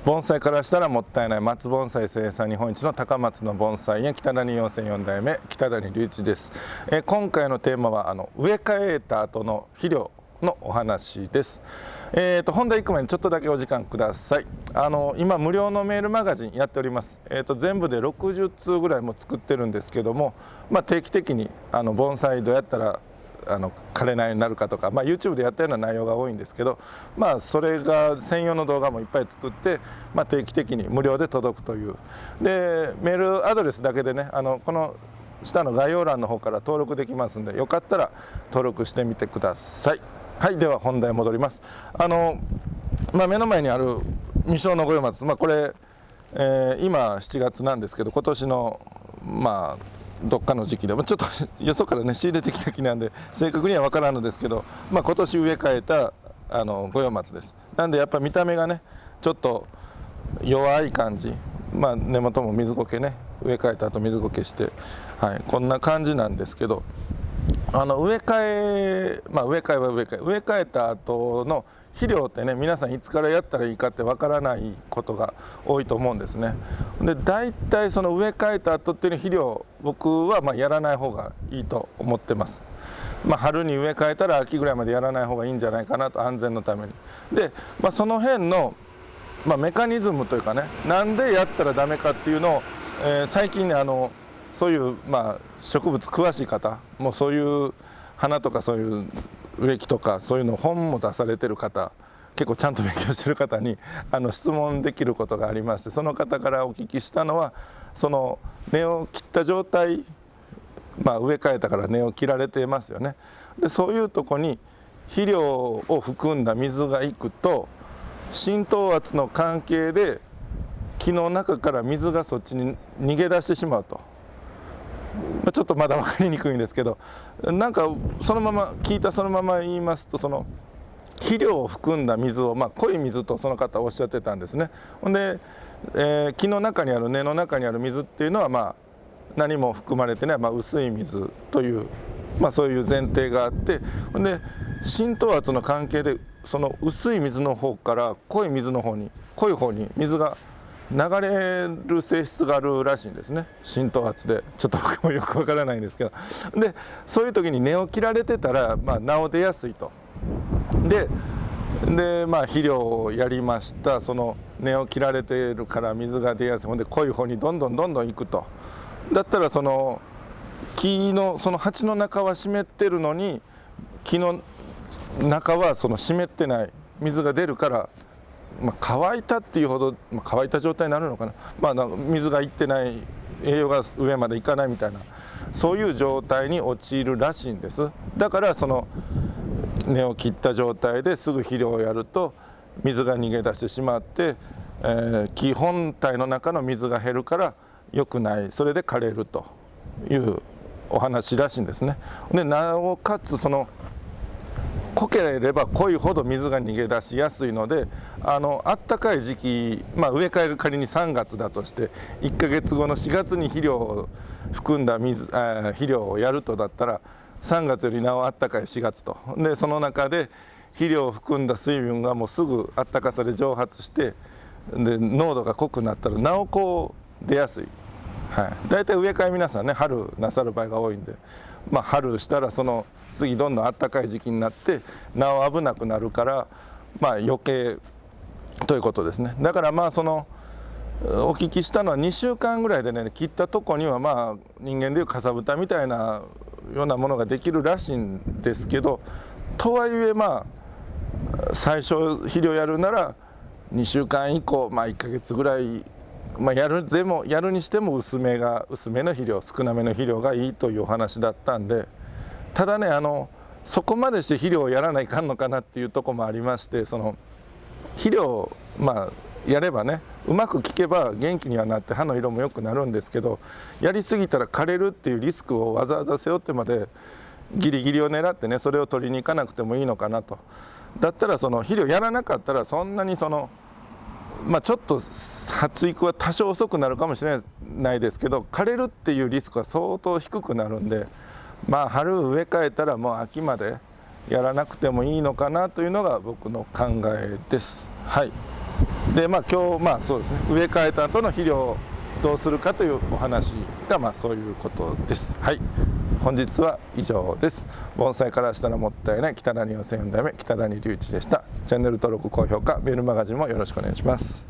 盆栽からしたらもったいない松盆栽生産日本一の高松の盆栽園北谷養成4代目北谷隆一です。今回のテーマは植え替えた後の肥料のお話です。本題行く前にちょっとだけお時間ください。今無料のメールマガジンやっております。全部で60通ぐらいも作ってるんですけども、定期的に盆栽どうやったら枯れないようになるかとか、YouTube でやったような内容が多いんですけど、それが専用の動画もいっぱい作って、定期的に無料で届くという。でメールアドレスだけでね、この下の概要欄の方から登録できますんで、よかったら登録してみてください。はい、では本題戻ります。目の前にある未生の五葉松、これ、今7月なんですけど、今年のどっかの時期でもちょっとよそからね仕入れてきた木なんで正確には分からんのですけど、今年植え替えた五葉松です。なんでやっぱ見た目がねちょっと弱い感じ、根元も水苔ね、植え替えた後水苔して、こんな感じなんですけど、植え替えた後の肥料ってね、皆さんいつからやったらいいかってわからないことが多いと思うんですね。で大体その植え替えた後っていう肥料、僕はやらない方がいいと思ってます。春に植え替えたら秋ぐらいまでやらない方がいいんじゃないかなと、安全のために。で、その辺の、メカニズムというかね、なんでやったらダメかっていうのを、最近ねそういう植物詳しい方も、そういう花とかそういう植木とかそういうの本も出されてる方、結構ちゃんと勉強してる方に質問できることがありまして、その方からお聞きしたのは、その根を切った状態、植え替えたから根を切られてますよね。でそういうとこに肥料を含んだ水がいくと、浸透圧の関係で木の中から水がそっちに逃げ出してしまうと。ちょっとまだ分かりにくいんですけど、なんかそのまま聞いたそのまま言いますと、その肥料を含んだ水を、濃い水とその方はおっしゃってたんですね。ほんで、木の中にある根の中にある水っていうのは何も含まれてない、薄い水という、そういう前提があって、ほんで浸透圧の関係でその薄い水の方から濃い水の方に、濃い方に水が流れる性質があるらしいんですね、浸透圧で。ちょっと僕もよくわからないんですけど、でそういう時に根を切られてたら、苗出やすいと。で肥料をやりました。その根を切られているから水が出やすい。ほんで濃い方にどんどんいくと。だったらその木のその鉢の中は湿ってるのに、木の中はその湿ってない、水が出るから、乾いたっていうほど、乾いた状態になるのかな、水がいってない、栄養が上までいかないみたいな、そういう状態に陥るらしいんです。だからその根を切った状態ですぐ肥料をやると水が逃げ出してしまって、木本体の中の水が減るから良くない、それで枯れるというお話らしいんですね。でなおかつその濃ければ濃いほど水が逃げ出しやすいので、あったかい時期、植え替えが仮に3月だとして、1ヶ月後の4月に肥料を含んだ肥料をやるとだったら、3月よりなおあったかい4月と。でその中で肥料を含んだ水分がもうすぐあったかさで蒸発して、で濃度が濃くなったらなおこう出やすい。大体植え替え皆さんね春なさる場合が多いんで、春したらその次どんどん暖かい時期になってなお危なくなるから、余計ということですね。だからそのお聞きしたのは2週間ぐらいでね、切ったとこには人間でいうかさぶたみたいなようなものができるらしいんですけど、とはいえ最初肥料やるなら2週間以降、1ヶ月ぐらい、やるにしても薄めの肥料、少なめの肥料がいいというお話だったんで、ただねそこまでして肥料をやらないかんのかなっていうところもありまして、その肥料やればねうまく効けば元気にはなって葉の色も良くなるんですけど、やりすぎたら枯れるっていうリスクをわざわざ背負ってまでギリギリを狙ってね、それを取りに行かなくてもいいのかなと。だったらその肥料やらなかったら、そんなにそのちょっと発育は多少遅くなるかもしれないですけど、枯れるっていうリスクは相当低くなるんで、春植え替えたらもう秋までやらなくてもいいのかなというのが僕の考えです。はい。で今日そうですね、植え替えた後の肥料をどうするかというお話がそういうことです。はい、本日は以上です。盆栽からしたらもったいない北谷4世4代目北谷隆一でした。チャンネル登録高評価メールマガジンもよろしくお願いします。